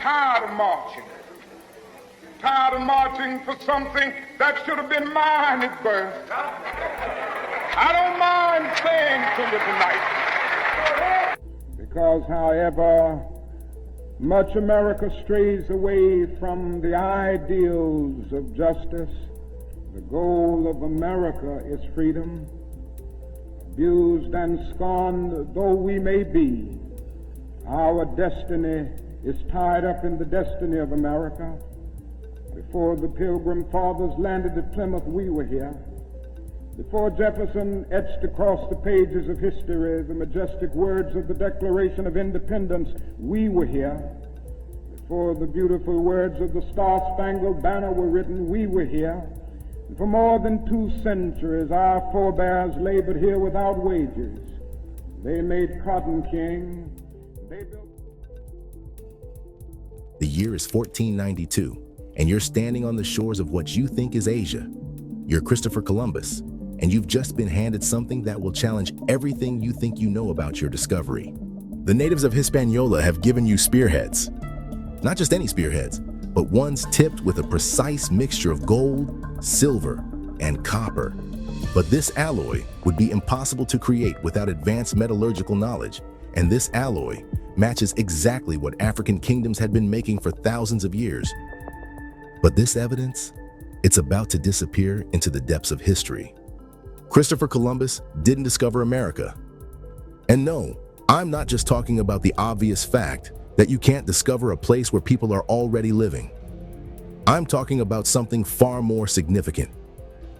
tired of marching. Tired of marching for something that should have been mine at birth. I don't mind saying to you tonight, because however much America strays away from the ideals of justice, the goal of America is freedom. Abused and scorned though we may be, our destiny is tied up in the destiny of America. Before the Pilgrim Fathers landed at Plymouth, we were here. Before Jefferson etched across the pages of history the majestic words of the Declaration of Independence, we were here. Before the beautiful words of the Star-Spangled Banner were written, we were here. And for more than 2 centuries, our forebears labored here without wages. They made cotton king. They built... The year is 1492. And you're standing on the shores of what you think is Asia. You're Christopher Columbus, and you've just been handed something that will challenge everything you think you know about your discovery. The natives of Hispaniola have given you spearheads. Not just any spearheads, but ones tipped with a precise mixture of gold, silver, and copper. But this alloy would be impossible to create without advanced metallurgical knowledge, and this alloy matches exactly what African kingdoms had been making for thousands of years. But this evidence, it's about to disappear into the depths of history. Christopher Columbus didn't discover America. And no, I'm not just talking about the obvious fact that you can't discover a place where people are already living. I'm talking about something far more significant.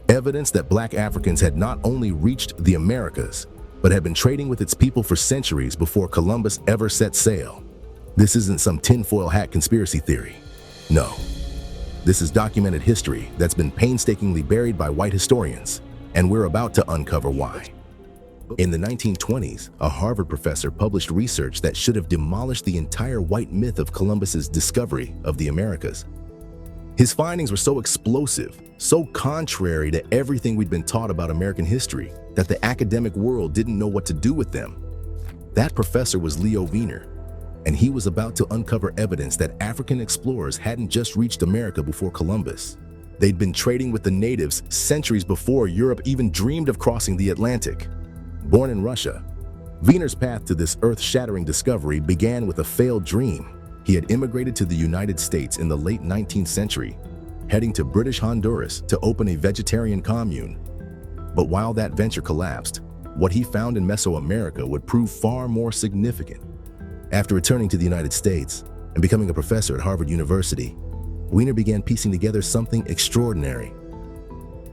Evidence that Black Africans had not only reached the Americas, but had been trading with its people for centuries before Columbus ever set sail. This isn't some tinfoil hat conspiracy theory. No. This is documented history that's been painstakingly buried by white historians, and we're about to uncover why. In the 1920s, a Harvard professor published research that should have demolished the entire white myth of Columbus's discovery of the Americas. His findings were so explosive, so contrary to everything we'd been taught about American history, that the academic world didn't know what to do with them. That professor was Leo Wiener, and he was about to uncover evidence that African explorers hadn't just reached America before Columbus. They'd been trading with the natives centuries before Europe even dreamed of crossing the Atlantic. Born in Russia, Wiener's path to this earth-shattering discovery began with a failed dream. He had immigrated to the United States in the late 19th century, heading to British Honduras to open a vegetarian commune. But while that venture collapsed, what he found in Mesoamerica would prove far more significant. After returning to the United States and becoming a professor at Harvard University, Wiener began piecing together something extraordinary.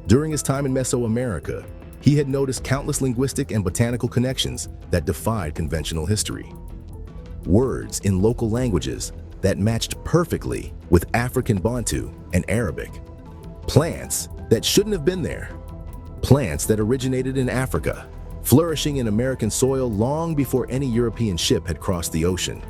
During his time in Mesoamerica, he had noticed countless linguistic and botanical connections that defied conventional history. Words in local languages that matched perfectly with African Bantu and Arabic. Plants that shouldn't have been there. Plants that originated in Africa, flourishing in American soil long before any European ship had crossed the ocean.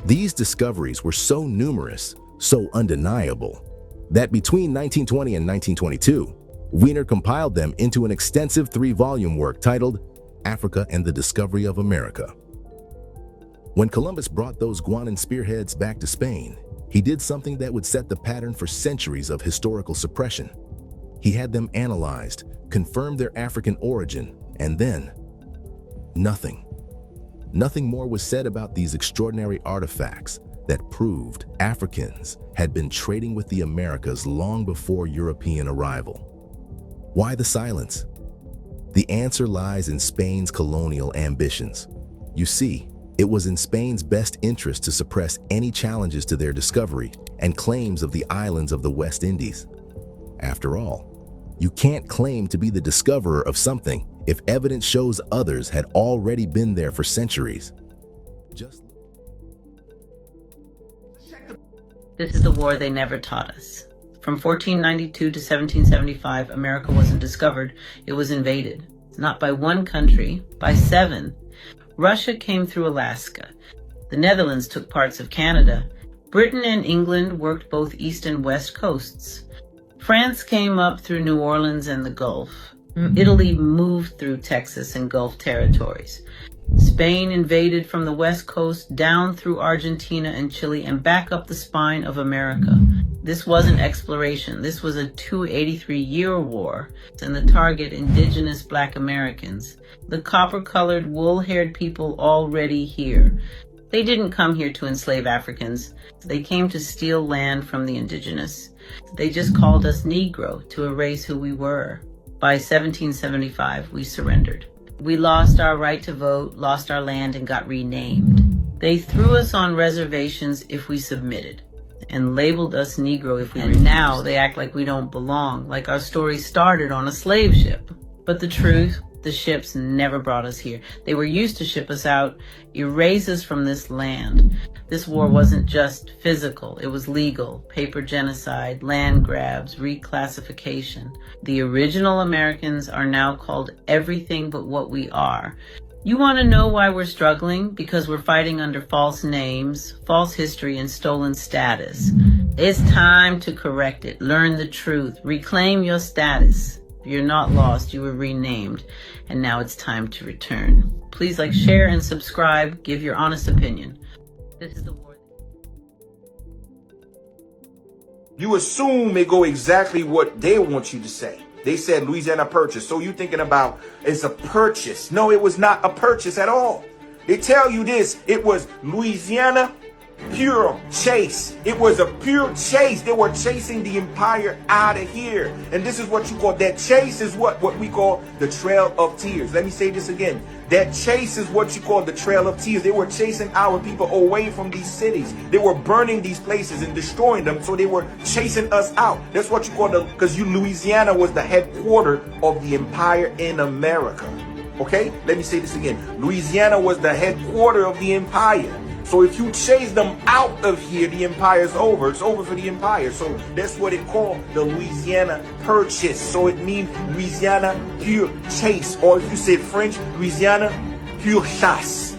These discoveries were so numerous, so undeniable, that between 1920 and 1922, Wiener compiled them into an extensive 3-volume work titled Africa and the Discovery of America. When Columbus brought those Guanan spearheads back to Spain, he did something that would set the pattern for centuries of historical suppression. He had them analyzed, confirmed their African origin, and then nothing. Nothing more was said about these extraordinary artifacts that proved Africans had been trading with the Americas long before European arrival. Why the silence? The answer lies in Spain's colonial ambitions. You see, it was in Spain's best interest to suppress any challenges to their discovery and claims of the islands of the West Indies. After all, you can't claim to be the discoverer of something if evidence shows others had already been there for centuries. This is the war they never taught us. From 1492 to 1775, America wasn't discovered, it was invaded. Not by one country, by 7. Russia came through Alaska. The Netherlands took parts of Canada. Britain and England worked both east and west coasts. France came up through New Orleans and the Gulf. Italy moved through Texas and Gulf territories. Spain invaded from the west coast down through Argentina and Chile and back up the spine of America. This wasn't exploration. This was a 283-year war, and the target indigenous Black Americans, the copper-colored, wool-haired people already here. They didn't come here to enslave Africans. They came to steal land from the indigenous. They just called us Negro to erase who we were. By 1775, we surrendered. We lost our right to vote, lost our land, and got renamed. They threw us on reservations if we submitted, and labeled us Negro if we refused. And now they act like we don't belong, like our story started on a slave ship. But the truth, the ships never brought us here. They were used to ship us out, erase us from this land. This war wasn't just physical, it was legal, paper genocide, land grabs, reclassification. The original Americans are now called everything but what we are. You want to know why we're struggling? Because we're fighting under false names, false history, and stolen status. It's time to correct it. Learn the truth. Reclaim your status. You're not lost. You were renamed. And now it's time to return. Please like, share, and subscribe. Give your honest opinion. This is the war. You assume they go exactly what they want you to say. They said Louisiana Purchase. So you thinking about it's a purchase. No, it was not a purchase at all. They tell you this. It was Louisiana Purchase. It was a pure chase. They were chasing the empire out of here. And this is what you call, that chase is what we call the Trail of Tears. Let me say this again. That chase is what you call the Trail of Tears. They were chasing our people away from these cities. They were burning these places and destroying them. So they were chasing us out. That's what you call because Louisiana was the headquarters of the empire in America. Okay? Let me say this again. Louisiana was the headquarters of the empire. So if you chase them out of here, the empire's over. It's over for the empire. So that's what it called the Louisiana Purchase. So it means Louisiana Purchase. Or if you said French, Louisiana Purchase.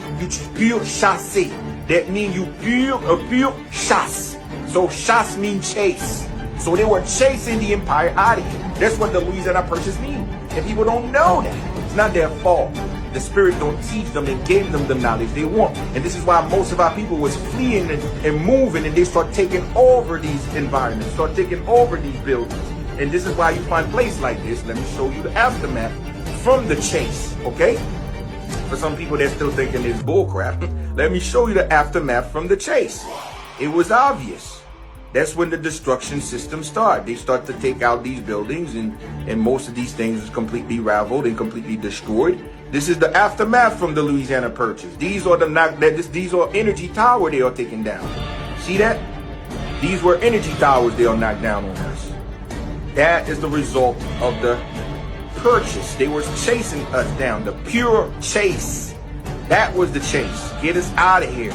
Pure chasse. That means you pure chasse. So chasse means chase. So they were chasing the empire out of here. That's what the Louisiana Purchase means. And people don't know that. It's not their fault. The Spirit don't teach them and gave them the knowledge they want. And this is why most of our people was fleeing and moving, and they start taking over these environments, start taking over these buildings. And this is why you find places like this. Let me show you the aftermath from the chase, okay? For some people that still thinking it's bullcrap, let me show you the aftermath from the chase. It was obvious. That's when the destruction system started. They start to take out these buildings, and most of these things was completely raveled and completely destroyed. This is the aftermath from the Louisiana Purchase. These are these are energy towers they are taking down. See that? These were energy towers they are knocked down on us. That is the result of the purchase. They were chasing us down. The pure chase. That was the chase. Get us out of here.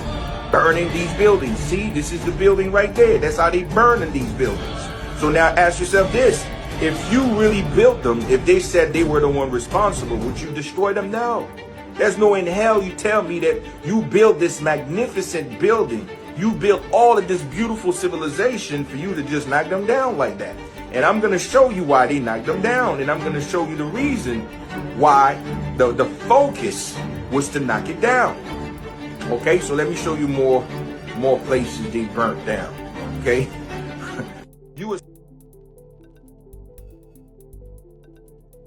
Burning these buildings. See, this is the building right there. That's how they burning these buildings. So now ask yourself this. If you really built them, if they said they were the one responsible, would you destroy them? No. There's no in hell you tell me that you built this magnificent building. You built all of this beautiful civilization for you to just knock them down like that. And I'm going to show you why they knocked them down. And I'm going to show you the reason why the focus was to knock it down. Okay, so let me show you more places they burnt down. Okay?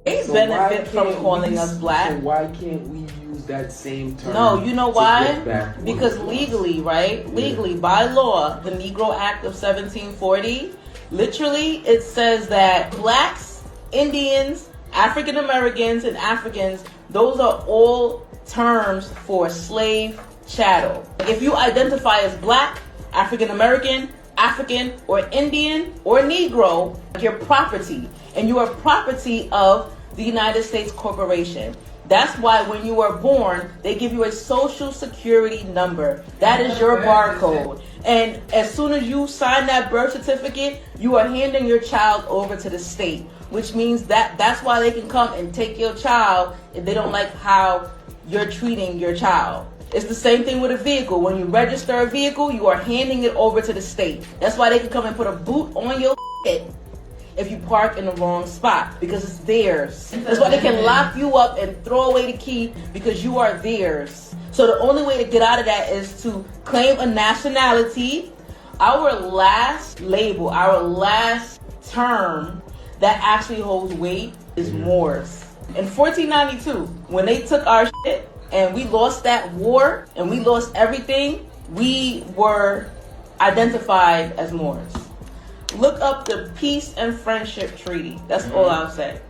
They benefit from calling us black. So why can't we use that same term? No, you know why? Because legally, right? Legally, by law, the Negro Act of 1740, literally, it says that blacks, Indians, African Americans, and Africans, those are all terms for slave chattel. If you identify as black, African American, African, or Indian, or Negro, you're property. And you are property of the United States Corporation. That's why when you are born, they give you a social security number. That is your barcode. And as soon as you sign that birth certificate, you are handing your child over to the state, which means that's why they can come and take your child if they don't like how you're treating your child. It's the same thing with a vehicle. When you register a vehicle, you are handing it over to the state. That's why they can come and put a boot on your head if you park in the wrong spot, because it's theirs. That's why they can lock you up and throw away the key, because you are theirs. So the only way to get out of that is to claim a nationality. Our last label, our last term that actually holds weight is Moors. In 1492, when they took our shit and we lost that war and we lost everything, we were identified as Moors. Look up the Peace and Friendship Treaty. That's all I'll say.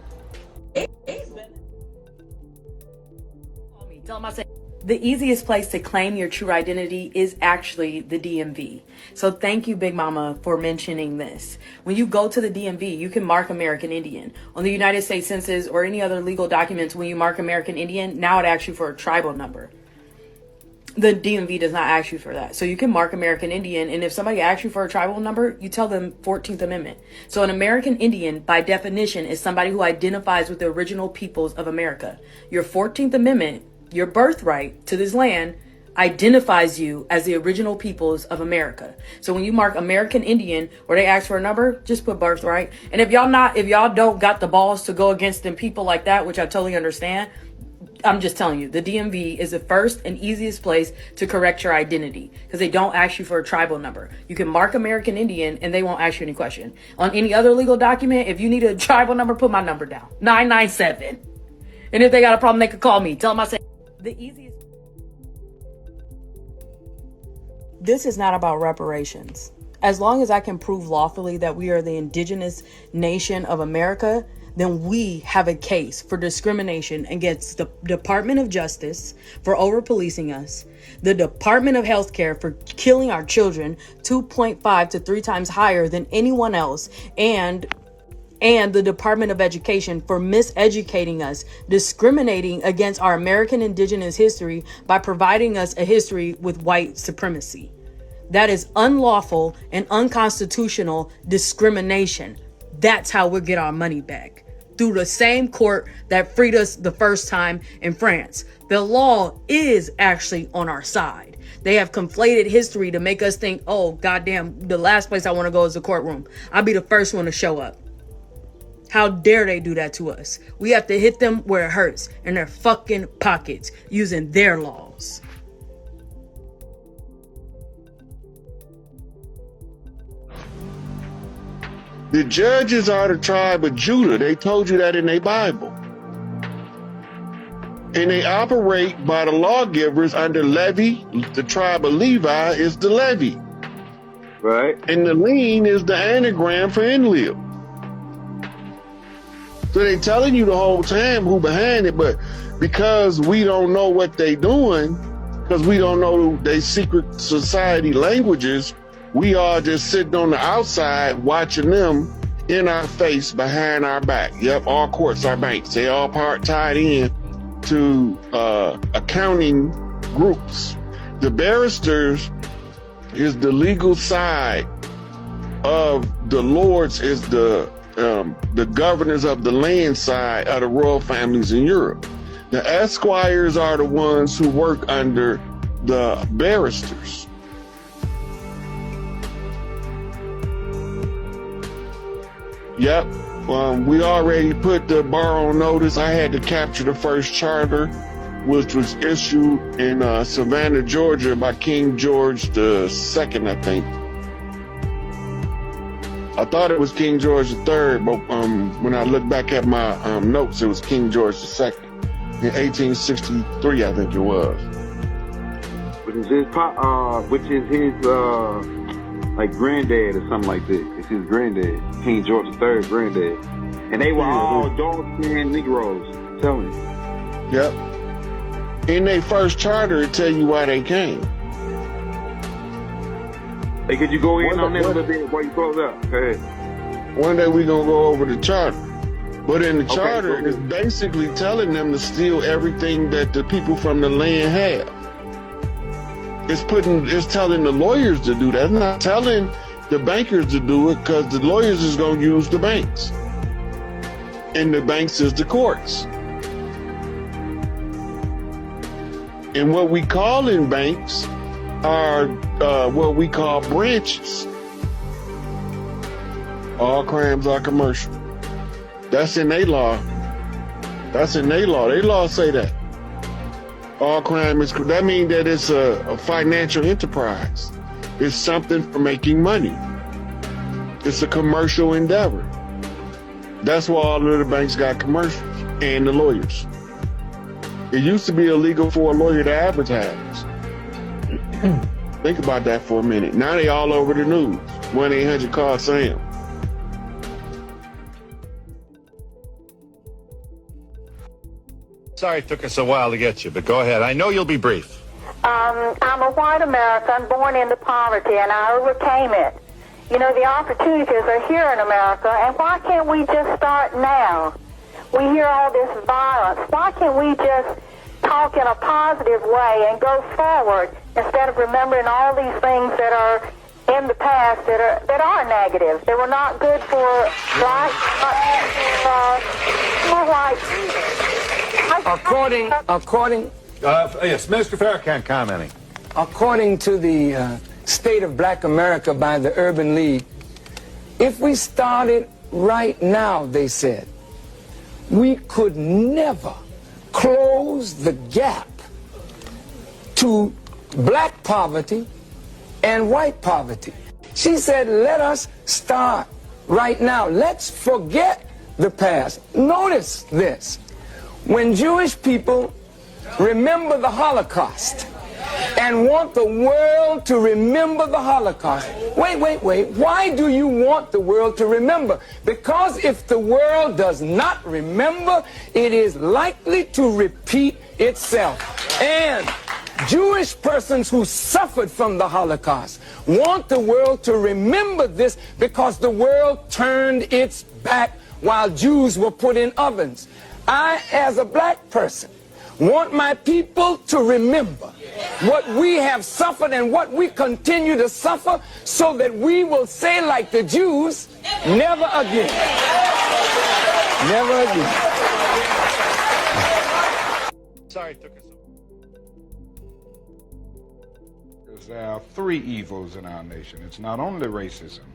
The easiest place to claim your true identity is actually the DMV. So thank you, Big Mama, for mentioning this. When you go to the DMV, you can mark American Indian. On the United States Census or any other legal documents, when you mark American Indian, now it asks you for a tribal number. The DMV does not ask you for that. So you can mark American Indian, and if somebody asks you for a tribal number, you tell them 14th Amendment. So an American Indian, by definition, is somebody who identifies with the original peoples of America. Your 14th Amendment, your birthright to this land, identifies you as the original peoples of America. So when you mark American Indian or they ask for a number, just put birthright. And if y'all don't got the balls to go against them people like that, which I totally understand, I'm just telling you, the DMV is the first and easiest place to correct your identity because they don't ask you for a tribal number. You can mark American Indian and they won't ask you any question. On any other legal document, if you need a tribal number, put my number down, 997. And if they got a problem, they could call me. Tell them I said the easiest. This is not about reparations. As long as I can prove lawfully that we are the indigenous nation of America, then we have a case for discrimination against the Department of Justice for over-policing us, the Department of Healthcare for killing our children 2.5 to 3 times higher than anyone else, and the Department of Education for miseducating us, discriminating against our American indigenous history by providing us a history with white supremacy. That is unlawful and unconstitutional discrimination. That's how we'll get our money back. Through the same court that freed us the first time in France. The law is actually on our side. They have conflated history to make us think, oh, goddamn, the last place I want to go is the courtroom. I'll be the first one to show up. How dare they do that to us? We have to hit them where it hurts, in their fucking pockets, using their laws. The judges are the tribe of Judah. They told you that in their Bible. And they operate by the lawgivers under Levi. The tribe of Levi is the Levi. Right. And the lean is the anagram for Enlil. So they telling you the whole time who behind it, but because we don't know what they doing, because we don't know their secret society languages, we are just sitting on the outside watching them in our face, behind our back. Yep, all courts are banks. They all tied in to accounting groups. The barristers is the legal side of the lords, is the governors of the land side of the royal families in Europe. The esquires are the ones who work under the barristers. Yep, we already put the bar on notice. I had to capture the first charter, which was issued in Savannah, Georgia by King George II, I think. I thought it was King George III, but when I look back at my notes, it was King George II in 1863, I think it was. Which is his like granddad or something like that. It's his granddad, King George III granddad. And they were all dark-skinned Negroes, I'm telling you. Yep. In their first charter, it tell you why they came. Hey, could you go in on that a little bit before you close out? Go ahead. One day we're going to go over the charter. But in the charter, it's basically telling them to steal everything that the people from the land have. It's telling the lawyers to do that. It's not telling the bankers to do it, because the lawyers is going to use the banks. And the banks is the courts. And what we call in banks are what we call branches. All crimes are commercial. That's in their law. Their law say that. All crime is, that means that it's a financial enterprise. It's something for making money. It's a commercial endeavor. That's why all of the banks got commercials and the lawyers. It used to be illegal for a lawyer to advertise. Think about that for a minute. Now they all over the news. 1-800-CALL-SAM. Sorry it took us a while to get you, but go ahead. I know you'll be brief. I'm a white American born into poverty, and I overcame it. You know, the opportunities are here in America, and why can't we just start now? We hear all this violence. Why can't we just talk in a positive way and go forward instead of remembering all these things that are in the past that are negative? They were not good for blacks, not good for whites. Yes, Minister Farrakhan commenting. According to the State of Black America by the Urban League, if we started right now, they said, we could never close the gap to black poverty and white poverty. She said, let us start right now. Let's forget the past. Notice this. When Jewish people remember the Holocaust and want the world to remember the Holocaust. Wait. Why do you want the world to remember? Because if the world does not remember, it is likely to repeat itself. And Jewish persons who suffered from the Holocaust want the world to remember this because the world turned its back while Jews were put in ovens. I, as a black person, want my people to remember what we have suffered and what we continue to suffer so that we will say like the Jews, never again. Never again. Sorry it took us There are three evils in our nation. It's not only racism,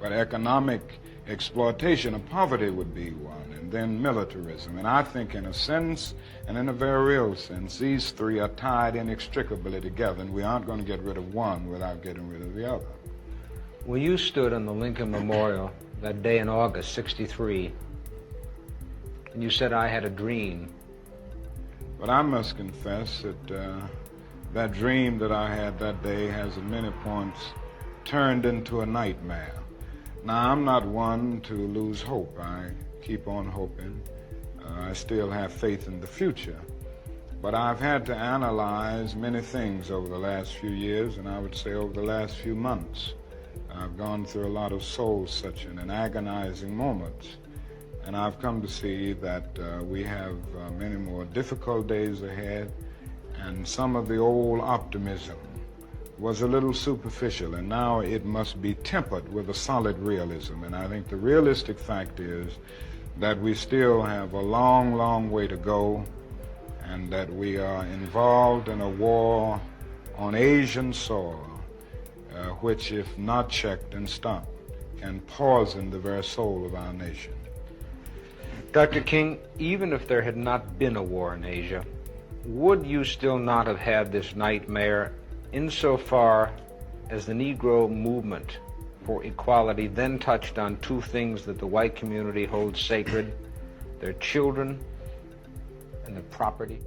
but economic exploitation of poverty would be one, and then militarism. And I think in a sense, and in a very real sense, these three are tied inextricably together, and we aren't going to get rid of one without getting rid of the other. Well, you stood on the Lincoln Memorial that day in August, '63, and you said, I had a dream. But I must confess that that dream that I had that day has at many points turned into a nightmare. Now, I'm not one to lose hope. I keep on hoping. I still have faith in the future. But I've had to analyze many things over the last few years, and I would say over the last few months. I've gone through a lot of soul-searching and agonizing moments, and I've come to see that we have many more difficult days ahead, and some of the old optimism was a little superficial, and now it must be tempered with a solid realism. And I think the realistic fact is that we still have a long, long way to go, and that we are involved in a war on Asian soil, which, if not checked and stopped, can poison the very soul of our nation. Dr. King, even if there had not been a war in Asia, would you still not have had this nightmare insofar as the Negro movement for equality then touched on two things that the white community holds sacred, their children and their property?